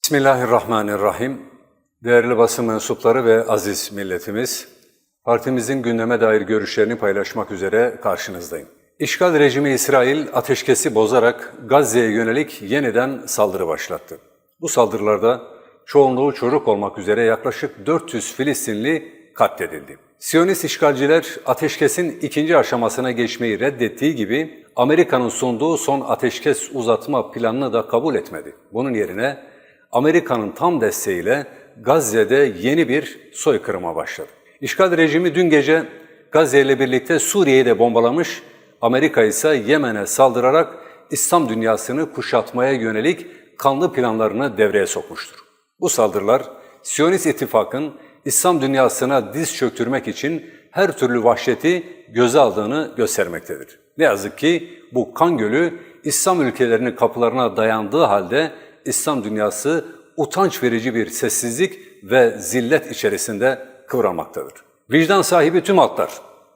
Bismillahirrahmanirrahim. Değerli basın mensupları ve aziz milletimiz, partimizin gündeme dair görüşlerini paylaşmak üzere karşınızdayım. İşgal rejimi İsrail ateşkesi bozarak Gazze'ye yönelik yeniden saldırı başlattı. Bu saldırılarda çoğunluğu çocuk olmak üzere yaklaşık 400 Filistinli katledildi. Siyonist işgalciler ateşkesin ikinci aşamasına geçmeyi reddettiği gibi Amerika'nın sunduğu son ateşkes uzatma planını da kabul etmedi. Bunun yerine Amerika'nın tam desteğiyle Gazze'de yeni bir soykırıma başladı. İşgal rejimi dün gece Gazze ile birlikte Suriye'yi de bombalamış, Amerika ise Yemen'e saldırarak İslam dünyasını kuşatmaya yönelik kanlı planlarını devreye sokmuştur. Bu saldırılar Siyonist ittifakın İslam dünyasına diz çöktürmek için her türlü vahşeti göze aldığını göstermektedir. Ne yazık ki bu kan gölü İslam ülkelerinin kapılarına dayandığı halde İslam dünyası utanç verici bir sessizlik ve zillet içerisinde kıvranmaktadır. Vicdan sahibi tüm halklar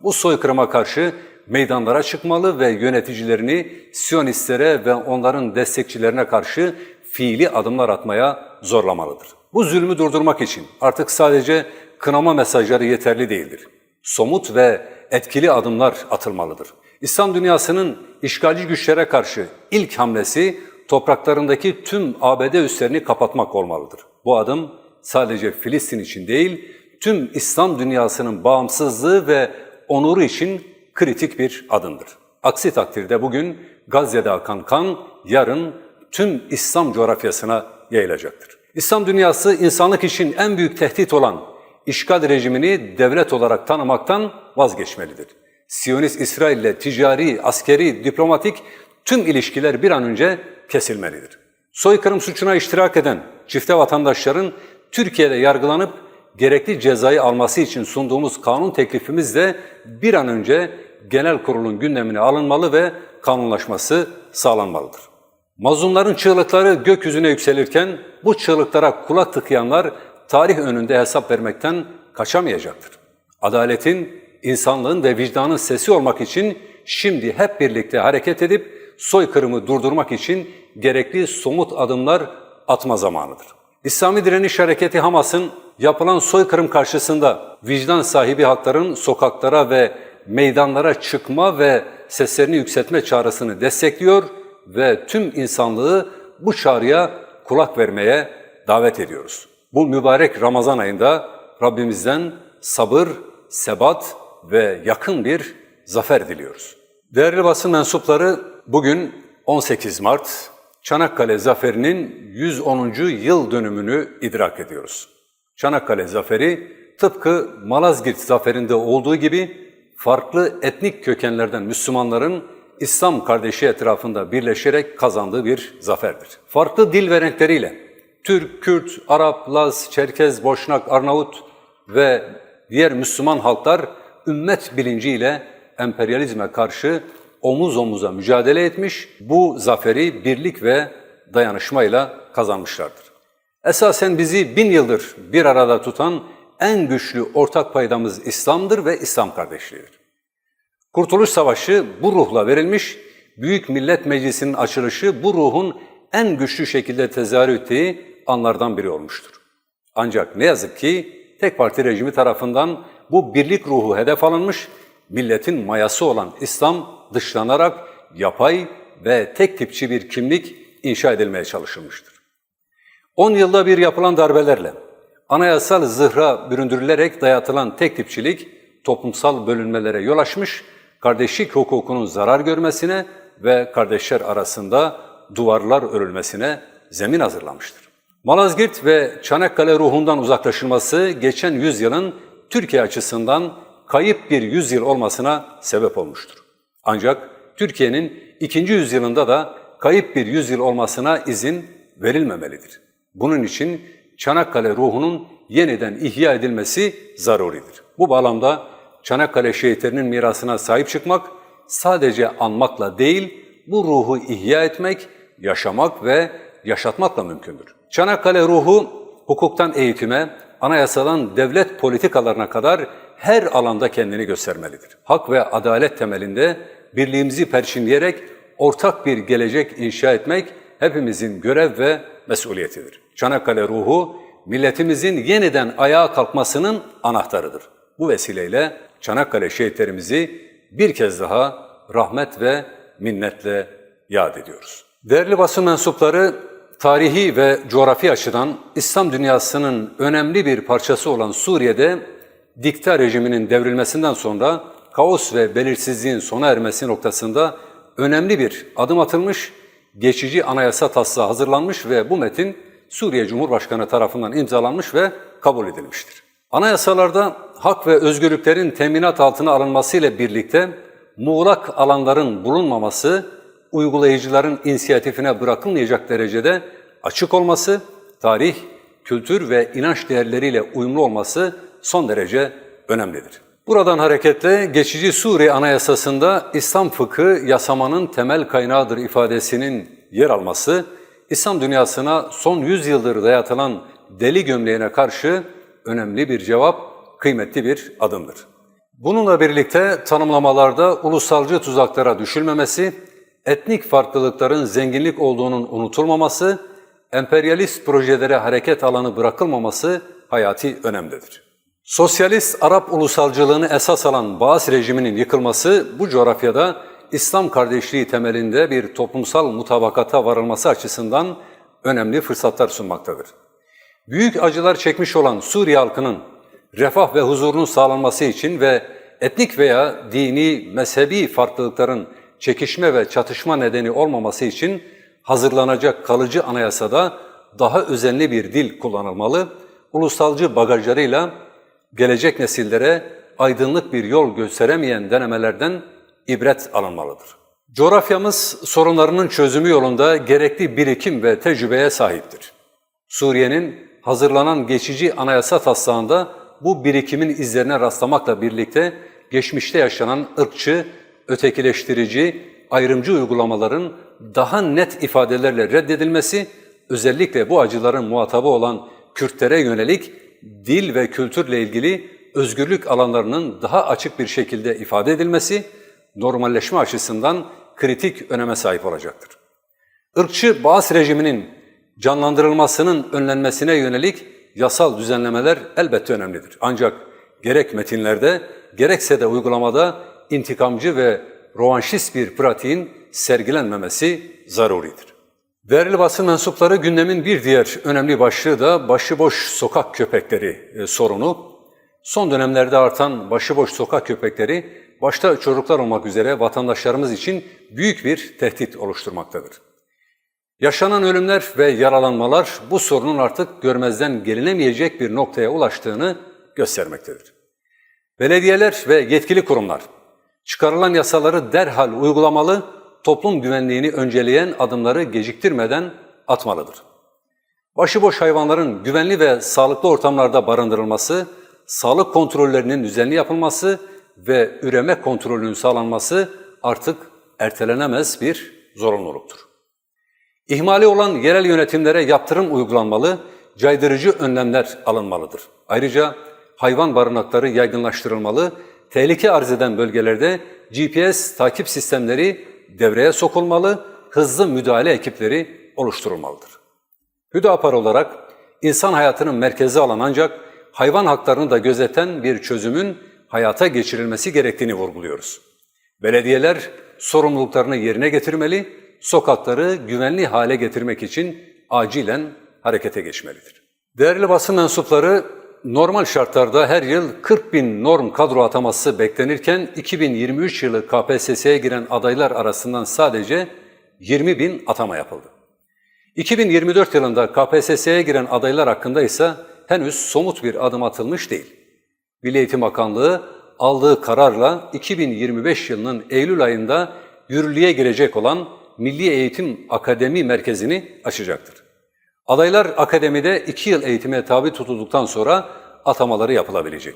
bu soykırıma karşı meydanlara çıkmalı ve yöneticilerini Siyonistlere ve onların destekçilerine karşı fiili adımlar atmaya zorlamalıdır. Bu zulmü durdurmak için artık sadece kınama mesajları yeterli değildir. Somut ve etkili adımlar atılmalıdır. İslam dünyasının işgalci güçlere karşı ilk hamlesi topraklarındaki tüm ABD üslerini kapatmak olmalıdır. Bu adım sadece Filistin için değil, tüm İslam dünyasının bağımsızlığı ve onuru için kritik bir adımdır. Aksi takdirde bugün Gazze'de akan kan, yarın tüm İslam coğrafyasına yayılacaktır. İslam dünyası insanlık için en büyük tehdit olan işgal rejimini devlet olarak tanımaktan vazgeçmelidir. Siyonist İsrail ile ticari, askeri, diplomatik tüm ilişkiler bir an önce kesilmelidir. Soykırım suçuna iştirak eden çifte vatandaşların Türkiye'de yargılanıp gerekli cezayı alması için sunduğumuz kanun teklifimiz de bir an önce genel kurulun gündemine alınmalı ve kanunlaşması sağlanmalıdır. Mazlumların çığlıkları gökyüzüne yükselirken bu çığlıklara kulak tıkayanlar tarih önünde hesap vermekten kaçamayacaktır. Adaletin, insanlığın ve vicdanın sesi olmak için şimdi hep birlikte hareket edip soykırımı durdurmak için gerekli somut adımlar atma zamanıdır. İslami Direniş Hareketi Hamas'ın yapılan soykırım karşısında vicdan sahibi halkların sokaklara ve meydanlara çıkma ve seslerini yükseltme çağrısını destekliyor ve tüm insanlığı bu çağrıya kulak vermeye davet ediyoruz. Bu mübarek Ramazan ayında Rabbimizden sabır, sebat ve yakın bir zafer diliyoruz. Değerli basın mensupları, bugün 18 Mart, Çanakkale Zaferi'nin 110. yıl dönümünü idrak ediyoruz. Çanakkale Zaferi, tıpkı Malazgirt Zaferi'nde olduğu gibi farklı etnik kökenlerden Müslümanların İslam kardeşi etrafında birleşerek kazandığı bir zaferdir. Farklı dil ve renkleriyle Türk, Kürt, Arap, Laz, Çerkez, Boşnak, Arnavut ve diğer Müslüman halklar ümmet bilinciyle emperyalizme karşı omuz omuza mücadele etmiş, bu zaferi birlik ve dayanışmayla kazanmışlardır. Esasen bizi 1000 yıldır bir arada tutan en güçlü ortak paydamız İslam'dır ve İslam kardeşliğidir. Kurtuluş Savaşı bu ruhla verilmiş, Büyük Millet Meclisi'nin açılışı bu ruhun en güçlü şekilde tezahür ettiği anlardan biri olmuştur. Ancak ne yazık ki tek parti rejimi tarafından bu birlik ruhu hedef alınmış, milletin mayası olan İslam dışlanarak yapay ve tek tipçi bir kimlik inşa edilmeye çalışılmıştır. 10 yılda bir yapılan darbelerle, anayasal zırha büründürülerek dayatılan tek tipçilik toplumsal bölünmelere yol açmış, kardeşlik hukukunun zarar görmesine ve kardeşler arasında duvarlar örülmesine zemin hazırlamıştır. Malazgirt ve Çanakkale ruhundan uzaklaşılması geçen yüzyılın Türkiye açısından kayıp bir yüzyıl olmasına sebep olmuştur. Ancak Türkiye'nin 2. yüzyılında da kayıp bir yüzyıl olmasına izin verilmemelidir. Bunun için Çanakkale ruhunun yeniden ihya edilmesi zaruridir. Bu bağlamda Çanakkale şehitlerinin mirasına sahip çıkmak sadece anmakla değil, bu ruhu ihya etmek, yaşamak ve yaşatmakla mümkündür. Çanakkale ruhu hukuktan eğitime, anayasadan devlet politikalarına kadar her alanda kendini göstermelidir. Hak ve adalet temelinde birliğimizi perçinleyerek ortak bir gelecek inşa etmek hepimizin görev ve mesuliyetidir. Çanakkale ruhu, milletimizin yeniden ayağa kalkmasının anahtarıdır. Bu vesileyle Çanakkale şehitlerimizi bir kez daha rahmet ve minnetle yad ediyoruz. Değerli basın mensupları, tarihi ve coğrafi açıdan İslam dünyasının önemli bir parçası olan Suriye'de dikta rejiminin devrilmesinden sonra kaos ve belirsizliğin sona ermesi noktasında önemli bir adım atılmış, geçici anayasa taslağı hazırlanmış ve bu metin Suriye Cumhurbaşkanı tarafından imzalanmış ve kabul edilmiştir. Anayasalarda hak ve özgürlüklerin teminat altına alınmasıyla birlikte muğlak alanların bulunmaması, uygulayıcıların inisiyatifine bırakılmayacak derecede açık olması, tarih, kültür ve inanç değerleriyle uyumlu olması son derece önemlidir. Buradan hareketle geçici Suriye Anayasası'nda İslam fıkhı yasamanın temel kaynağıdır ifadesinin yer alması, İslam dünyasına son 100 yıldır dayatılan deli gömleğine karşı önemli bir cevap, kıymetli bir adımdır. Bununla birlikte tanımlamalarda ulusalcı tuzaklara düşülmemesi, etnik farklılıkların zenginlik olduğunun unutulmaması, emperyalist projelere hareket alanı bırakılmaması hayati önemlidir. Sosyalist Arap ulusalcılığını esas alan Baas rejiminin yıkılması bu coğrafyada İslam kardeşliği temelinde bir toplumsal mutabakata varılması açısından önemli fırsatlar sunmaktadır. Büyük acılar çekmiş olan Suriye halkının refah ve huzurunun sağlanması için ve etnik veya dini, mezhebi farklılıkların çekişme ve çatışma nedeni olmaması için hazırlanacak kalıcı anayasada daha özenli bir dil kullanılmalı, ulusalcı bagajlarıyla gelecek nesillere aydınlık bir yol gösteremeyen denemelerden ibret alınmalıdır. Coğrafyamız sorunlarının çözümü yolunda gerekli birikim ve tecrübeye sahiptir. Suriye'nin hazırlanan geçici anayasa taslağında bu birikimin izlerine rastlamakla birlikte geçmişte yaşanan ırkçı, ötekileştirici, ayrımcı uygulamaların daha net ifadelerle reddedilmesi, özellikle bu acıların muhatabı olan Kürtlere yönelik dil ve kültürle ilgili özgürlük alanlarının daha açık bir şekilde ifade edilmesi, normalleşme açısından kritik öneme sahip olacaktır. Irkçı Baas rejiminin canlandırılmasının önlenmesine yönelik yasal düzenlemeler elbette önemlidir. Ancak gerek metinlerde, gerekse de uygulamada intikamcı ve rövanşist bir pratiğin sergilenmemesi zaruridir. Değerli basın mensupları, gündemin bir diğer önemli başlığı da başıboş sokak köpekleri sorunu. Son dönemlerde artan başıboş sokak köpekleri başta çocuklar olmak üzere vatandaşlarımız için büyük bir tehdit oluşturmaktadır. Yaşanan ölümler ve yaralanmalar bu sorunun artık görmezden gelinemeyecek bir noktaya ulaştığını göstermektedir. Belediyeler ve yetkili kurumlar çıkarılan yasaları derhal uygulamalı, toplum güvenliğini önceleyen adımları geciktirmeden atmalıdır. Başıboş hayvanların güvenli ve sağlıklı ortamlarda barındırılması, sağlık kontrollerinin düzenli yapılması ve üreme kontrolünün sağlanması artık ertelenemez bir zorunluluktur. İhmali olan yerel yönetimlere yaptırım uygulanmalı, caydırıcı önlemler alınmalıdır. Ayrıca hayvan barınakları yaygınlaştırılmalı, tehlike arz eden bölgelerde GPS takip sistemleri devreye sokulmalı, hızlı müdahale ekipleri oluşturulmalıdır. Hüdapar olarak insan hayatının merkezi alan ancak hayvan haklarını da gözeten bir çözümün hayata geçirilmesi gerektiğini vurguluyoruz. Belediyeler sorumluluklarını yerine getirmeli, sokakları güvenli hale getirmek için acilen harekete geçmelidir. Değerli basın mensupları, normal şartlarda her yıl 40.000 norm kadro ataması beklenirken 2023 yılı KPSS'ye giren adaylar arasından sadece 20.000 atama yapıldı. 2024 yılında KPSS'ye giren adaylar hakkında ise henüz somut bir adım atılmış değil. Milli Eğitim Bakanlığı aldığı kararla 2025 yılının Eylül ayında yürürlüğe girecek olan Milli Eğitim Akademi Merkezi'ni açacaktır. Adaylar akademide 2 yıl eğitime tabi tutulduktan sonra atamaları yapılabilecek.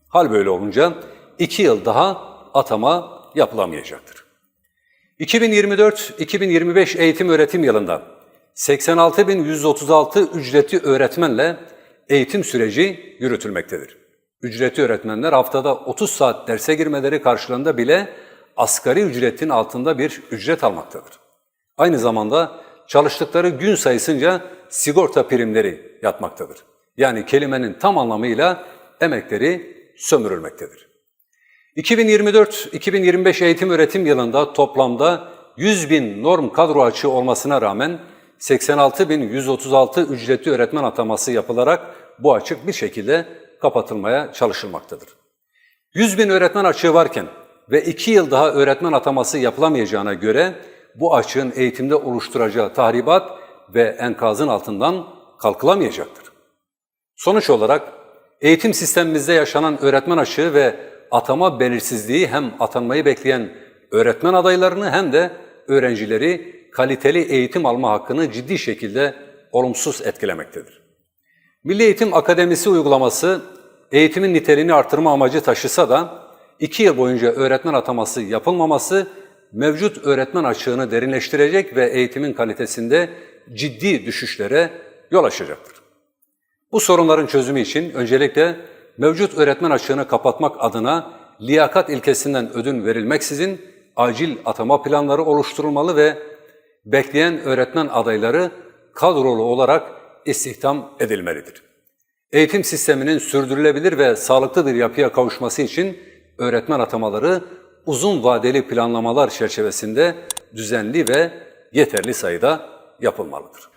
Hal böyle olunca 2 yıl daha atama yapılamayacaktır. 2024-2025 eğitim öğretim yılında 86.136 ücretli öğretmenle eğitim süreci yürütülmektedir. Ücretli öğretmenler haftada 30 saat derse girmeleri karşılığında bile asgari ücretin altında bir ücret almaktadır. Aynı zamanda çalıştıkları gün sayısınca sigorta primleri yatmaktadır. Yani kelimenin tam anlamıyla emekleri sömürülmektedir. 2024-2025 eğitim öğretim yılında toplamda 100.000 norm kadro açığı olmasına rağmen 86.136 ücretli öğretmen ataması yapılarak bu açık bir şekilde kapatılmaya çalışılmaktadır. 100.000 öğretmen açığı varken ve 2 yıl daha öğretmen ataması yapılamayacağına göre bu açığın eğitimde oluşturacağı tahribat ve enkazın altından kalkılamayacaktır. Sonuç olarak eğitim sistemimizde yaşanan öğretmen açığı ve atama belirsizliği hem atanmayı bekleyen öğretmen adaylarını hem de öğrencileri kaliteli eğitim alma hakkını ciddi şekilde olumsuz etkilemektedir. Milli Eğitim Akademisi uygulaması eğitimin niteliğini artırma amacı taşısa da 2 yıl boyunca öğretmen ataması yapılmaması mevcut öğretmen açığını derinleştirecek ve eğitimin kalitesinde ciddi düşüşlere yol açacaktır. Bu sorunların çözümü için öncelikle mevcut öğretmen açığını kapatmak adına liyakat ilkesinden ödün verilmeksizin acil atama planları oluşturulmalı ve bekleyen öğretmen adayları kadrolu olarak istihdam edilmelidir. Eğitim sisteminin sürdürülebilir ve sağlıklı bir yapıya kavuşması için öğretmen atamaları uzun vadeli planlamalar çerçevesinde düzenli ve yeterli sayıda yapılmalıdır.